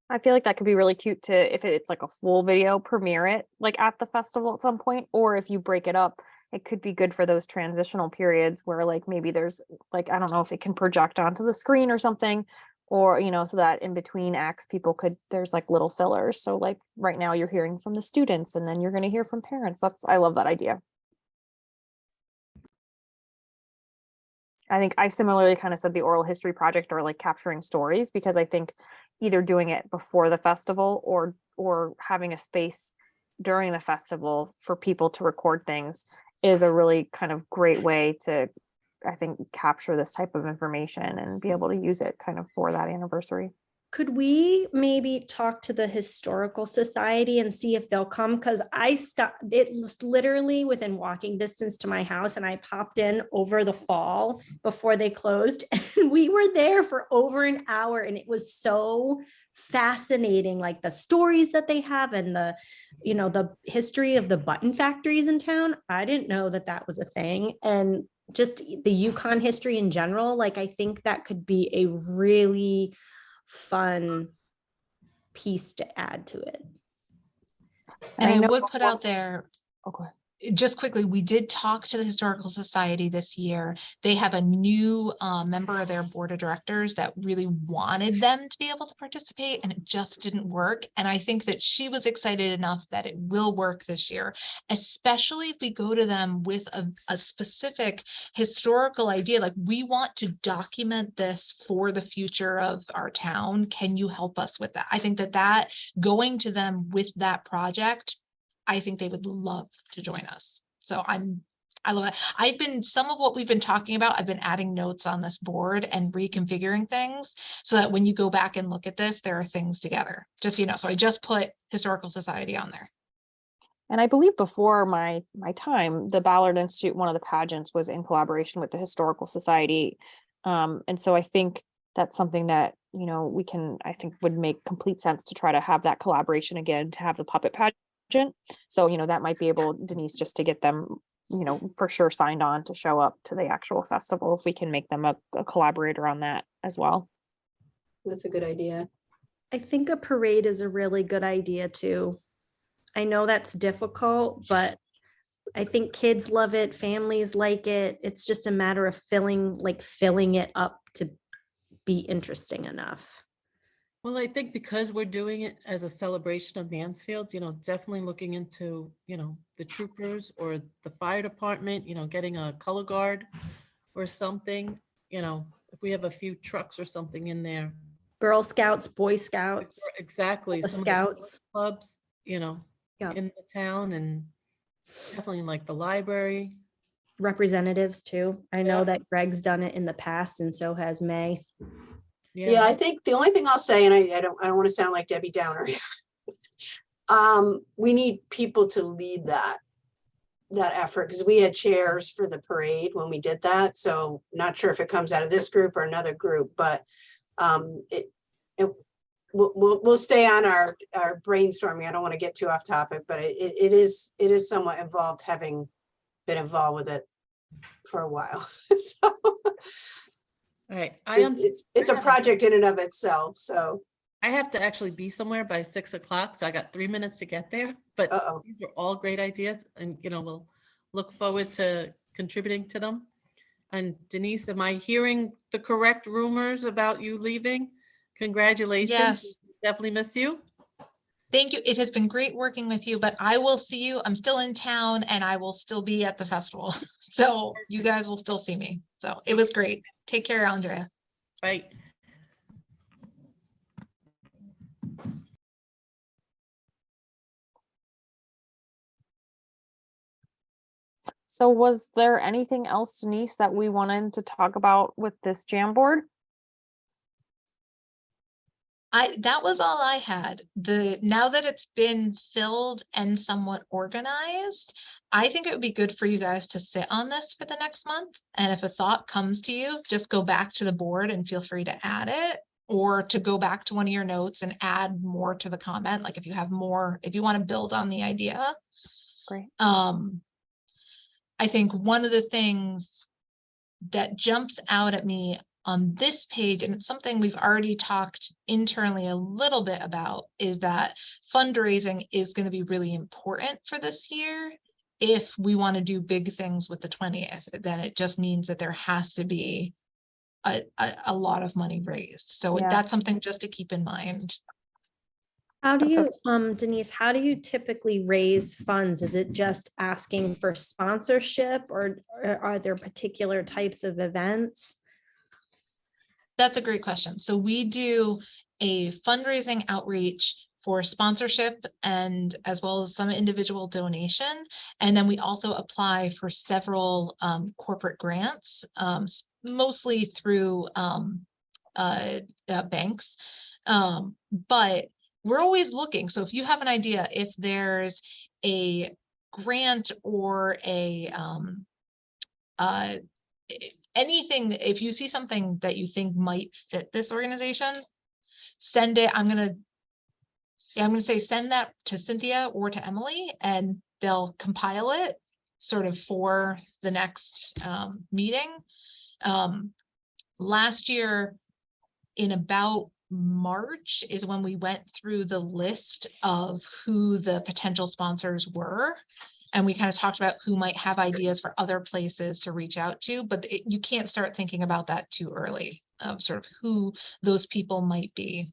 I feel like that could be really cute to, if it's like a full video, premiere it like at the festival at some point, or if you break it up, it could be good for those transitional periods where like maybe there's like, I don't know if it can project onto the screen or something, or, you know, so that in between acts, people could, there's like little fillers. So like right now you're hearing from the students and then you're going to hear from parents. I love that idea. I think I similarly kind of said the oral history project or like capturing stories, because I think either doing it before the festival or having a space during the festival for people to record things is a really kind of great way to, I think, capture this type of information and be able to use it kind of for that anniversary. Could we maybe talk to the Historical Society and see if they'll come? Because I stopped, it was literally within walking distance to my house, and I popped in over the fall before they closed, and we were there for over an hour, and it was so fascinating, like the stories that they have and the, you know, the history of the button factories in town. I didn't know that that was a thing. And just the Yukon history in general, like I think that could be a really fun piece to add to it. And I know would put before- out there, Okay. just quickly, we did talk to the Historical Society this year. They have a new member of their board of directors that really wanted them to be able to participate, and it just didn't work. And I think that she was excited enough that it will work this year, especially if we go to them with a specific historical idea, like we want to document this for the future of our town. Can you help us with that? I think that going to them with that project, I think they would love to join us. So I'm I love it. Some of what we've been talking about, I've been adding notes on this board and reconfiguring things so that when you go back and look at this, there are things together, just, so you know, so I just put Historical Society on there. And I believe before my time, the Ballard Institute, one of the pageants was in collaboration with the Historical Society. And so I think that's something that, I think would make complete sense to try to have that collaboration again, to have the puppet pageant. So, that might be able, Denise, just to get them, for sure signed on to show up to the actual festival, if we can make them a collaborator on that as well. That's a good idea. I think a parade is a really good idea too. I know that's difficult, but I think kids love it, families like it. It's just a matter of filling it up to be interesting enough. Well, I think because we're doing it as a celebration of Mansfield, definitely looking into, the troopers or the fire department, getting a color guard or something, if we have a few trucks or something in there. Girl Scouts, Boy Scouts, Exactly. the Some of the Scouts. clubs, Yeah. in the town, and definitely like the library. Representatives too. I know Yeah. that Greg's done it in the past and so has May. Yeah, I think the only thing I'll say, and I don't want to sound like Debbie Downer. We need people to lead that effort, because we had chairs for the parade when we did that. So not sure if it comes out of this group or another group, but we'll stay on our brainstorming. I don't want to get too off topic, but it is somewhat involved, having been involved with it for a while. So All right. it's a project in and of itself. So I have to actually be somewhere by 6 o'clock, so I got 3 minutes to get there, but these are all great ideas, and, we'll look forward to contributing to them. And Denise, am I hearing the correct rumors about you leaving? Congratulations. Yes. Definitely miss you. Thank you. It has been great working with you, but I will see you. I'm still in town and I will still be at the festival. So you guys will still see me. So it was great. Take care, Andrea. Bye. So was there anything else, Denise, that we wanted to talk about with this Jamboard? That was all I had. Now that it's been filled and somewhat organized, I think it would be good for you guys to sit on this for the next month. And if a thought comes to you, just go back to the board and feel free to add it, or to go back to one of your notes and add more to the comment. Like if you have more, if you want to build on the idea. Great. I think one of the things that jumps out at me on this page, and it's something we've already talked internally a little bit about, is that fundraising is going to be really important for this year. If we want to do big things with the 20th, then it just means that there has to be a lot of money raised. So Yeah. that's something just to keep in mind. How do That's you, Denise, how do you typically raise funds? Is it just asking for sponsorship, or are there particular types of events? That's a great question. So we do a fundraising outreach for sponsorship, and as well as some individual donation. And then we also apply for several corporate grants, mostly through banks. But we're always looking. So if you have an idea, if there's a grant or a anything, if you see something that you think might fit this organization, send it. I'm gonna say send that to Cynthia or to Emily, and they'll compile it sort of for the next meeting. Last year, in about March, is when we went through the list of who the potential sponsors were. And we kind of talked about who might have ideas for other places to reach out to, but you can't start thinking about that too early, of sort of who those people might be.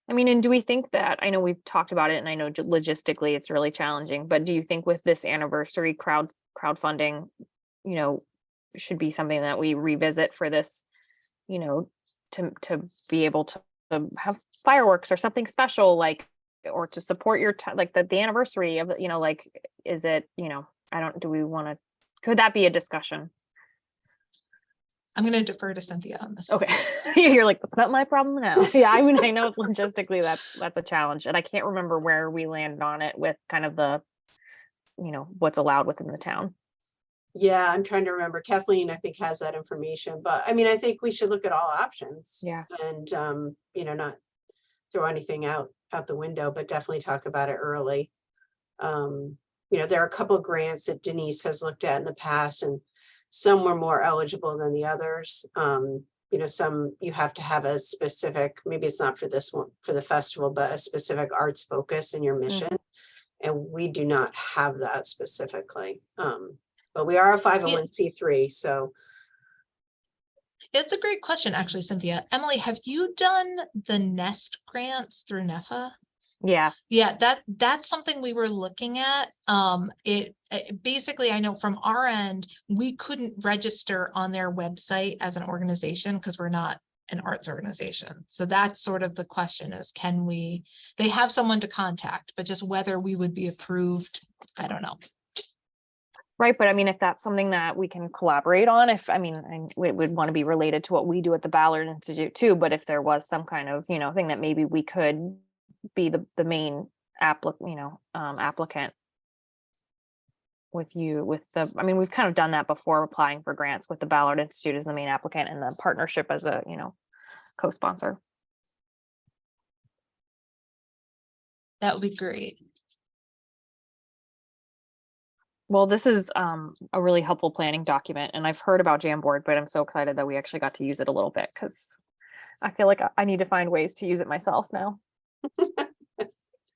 I mean, and do we think that, I know we've talked about it and I know logistically it's really challenging, but do you think with this anniversary crowdfunding, should be something that we revisit for this, to be able to have fireworks or something special, like, or to support your like the anniversary of, is it, do we want to, could that be a discussion? I'm going to defer to Cynthia on this. one. Okay. You're like, that's not my problem now. Yeah, I mean, I know logistically that's a challenge, and I can't remember where we landed on it with kind of the, what's allowed within the town. Yeah, I'm trying to remember. Kathleen, I think, has that information, but I mean, I think we should look at all options. Yeah. And, not throw anything out the window, but definitely talk about it early. There are a couple of grants that Denise has looked at in the past, and some were more eligible than the others. Some you have to have a specific, maybe it's not for this one, for the festival, but a specific arts focus in your mission. And we do not have that specifically. But we are a 501c3, so. It's a great question, actually, Cynthia. Emily, have you done the NEST grants through NEFA? Yeah. Yeah, that's something we were looking at. It basically, I know from our end, we couldn't register on their website as an organization because we're not an arts organization. So that's sort of the question is, they have someone to contact, but just whether we would be approved, I don't know. Right. But I mean, if that's something that we can collaborate on, it would want to be related to what we do at the Ballard Institute too. But if there was some kind of, thing that maybe we could be the main applicant with we've kind of done that before, applying for grants with the Ballard Institute as the main applicant and the partnership as a, co-sponsor. That would be great. Well, this is a really helpful planning document, and I've heard about Jamboard, but I'm so excited that we actually got to use it a little bit because I feel like I need to find ways to use it myself now.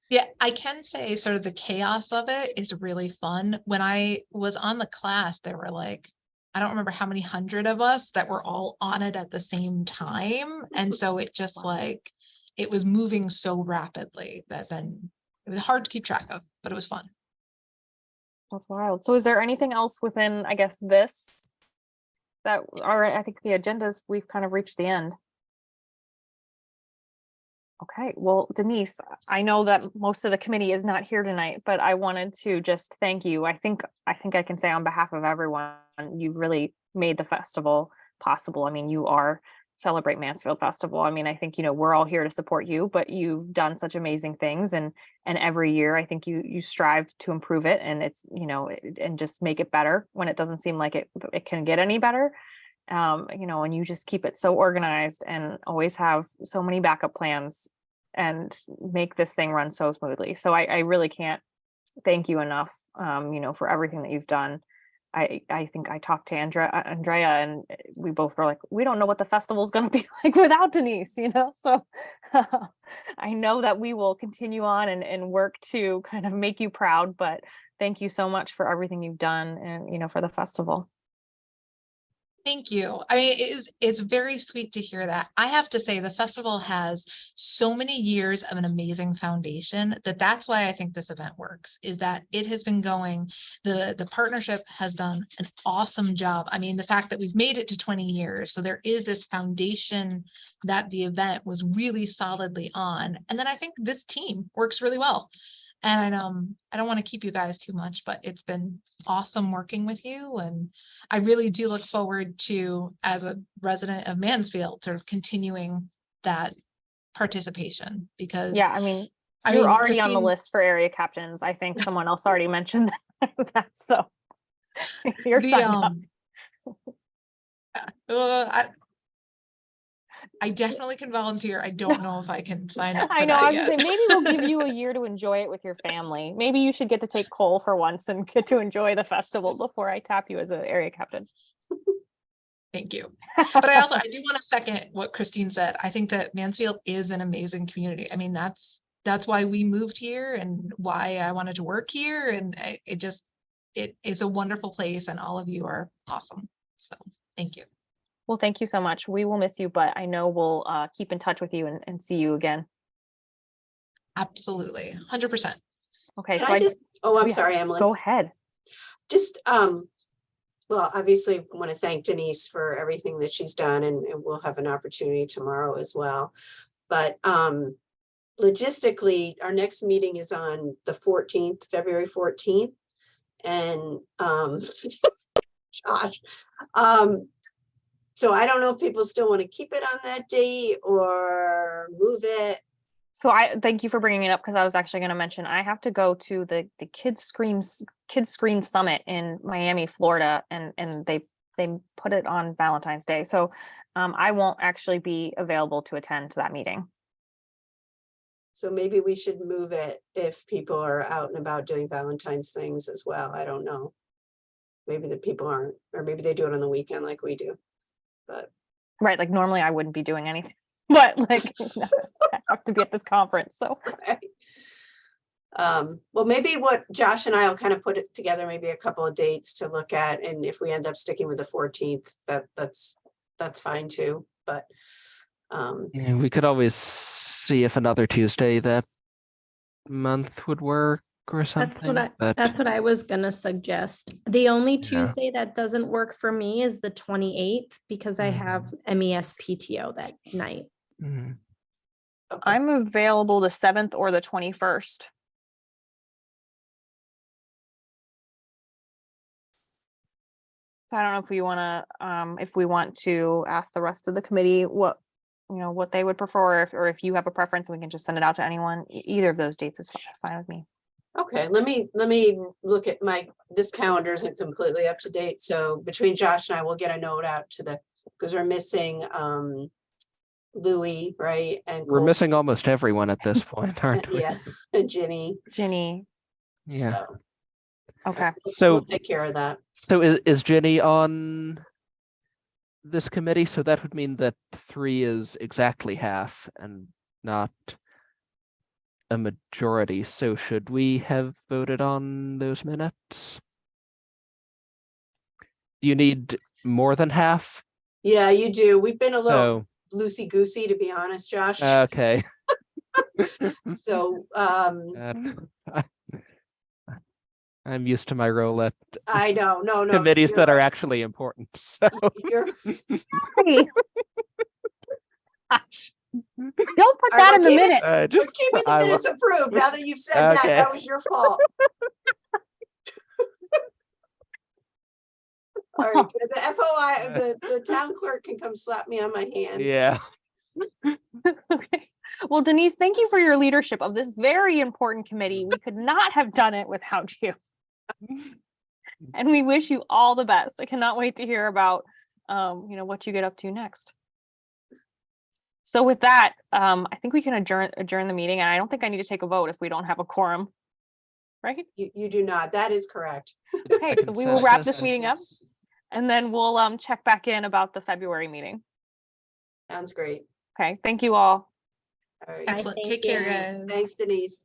Yeah, I can say sort of the chaos of it is really fun. When I was on the class, there were like, I don't remember how many hundred of us that were all on it at the same time. And so it just it was moving so rapidly that then it was hard to keep track of, but it was fun. That's wild. So is there anything else within, I guess, this that, all right, I think the agendas, we've kind of reached the end. Okay, well, Denise, I know that most of the committee is not here tonight, but I wanted to just thank you. I think I can say on behalf of everyone, you've really made the festival possible. I mean, you are Celebrate Mansfield Festival. I mean, I think, we're all here to support you, but you've done such amazing things, and every year I think you strive to improve it, and it's, and just make it better when it doesn't seem like it can get any better. And you just keep it so organized and always have so many backup plans and make this thing run so smoothly. So I really can't thank you enough, for everything that you've done. I think I talked to Andrea, and we both were like, we don't know what the festival is going to be like without Denise, so I know that we will continue on and work to kind of make you proud, but thank you so much for everything you've done and, for the festival. Thank you. I mean, it's very sweet to hear that. I have to say the festival has so many years of an amazing foundation that's why I think this event works, is that it has been going, the partnership has done an awesome job. I mean, the fact that we've made it to 20 years, so there is this foundation that the event was really solidly on. And then I think this team works really well. And I don't want to keep you guys too much, but it's been awesome working with you. And I really do look forward to, as a resident of Mansfield, sort of continuing that participation, because Yeah, I mean, you're already on the Christine, list for area captains. I think someone else already mentioned that. So you're signed up. I definitely can volunteer. I don't know if I can sign up. I know. I was gonna say, maybe we'll give you a year to enjoy it with your family. Maybe you should get to take Cole for once and get to enjoy the festival before I tap you as an area captain. Thank you. But I do want to second what Christine said. I think that Mansfield is an amazing community. I mean, that's why we moved here and why I wanted to work here. And it's a wonderful place, and all of you are awesome. So thank you. Well, thank you so much. We will miss you, but I know we'll keep in touch with you and see you again. Absolutely. 100%. Okay. Can So I'm sorry, Emily. Go ahead. Just, well, obviously I want to thank Denise for everything that she's done, and we'll have an opportunity tomorrow as well. But logistically, our next meeting is on the 14th, February 14th. and Josh. So I don't know if people still want to keep it on that date or move it. So I thank you for bringing it up because I was actually going to mention I have to go to the Kids Screen Summit in Miami, Florida, and they put it on Valentine's Day. So I won't actually be available to attend to that meeting. So maybe we should move it if people are out and about doing Valentine's things as well. I don't know. Maybe the people aren't, or maybe they do it on the weekend like we do. But Right, like normally I wouldn't be doing anything, but like I have to be at this conference. So okay. Well, maybe what Josh and I will kind of put it together, maybe a couple of dates to look at, and if we end up sticking with the 14th, that's fine too. But Yeah, we could always see if another Tuesday that month would work or something. That's what I was gonna suggest. The only Yeah. Tuesday that doesn't work for me is the 28th because I have MES PTO that night. Mhm. okay. I'm available the 7th or the 21st. So I don't know if we want to ask the rest of the committee what they would prefer, or if you have a preference and we can just send it out to anyone. Either of those dates is fine with me. Okay, let me look at this calendar isn't completely up to date. So between Josh and I, we'll get a note out to because we're missing Louis, right? And We're Cole, missing almost everyone at this point, aren't we? yeah, and Ginny. Ginny. Yeah. So Okay. So we'll take care of that. So is Ginny on this committee? So that would mean that 3 is exactly half and not a majority. So should we have voted on those minutes? You need more than half? Yeah, you do. We've been a little So, loosey-goosey, to be honest, Josh. okay. So I'm used to my role at I know, no, committees you're that are right. actually important. So You're Hey. Gosh. Don't put All that right, in the we're keeping- minute. I we're just, keeping the I will- minutes approved. Now that you've said that, Okay. that was your fault. All right, the FOI, the town clerk can come slap me on my hand. yeah. Okay. Well, Denise, thank you for your leadership of this very important committee. We could not have done it without you. And we wish you all the best. I cannot wait to hear about what you get up to next. So with that, I think we can adjourn the meeting, and I don't think I need to take a vote if we don't have a quorum. Right? You do not. That is correct. Okay, so we will wrap this meeting up, and then we'll check back in about the February meeting. Sounds great. Okay, thank you all. All right. Bye, Excellent. thank Take care, you. guys. Thanks, Denise.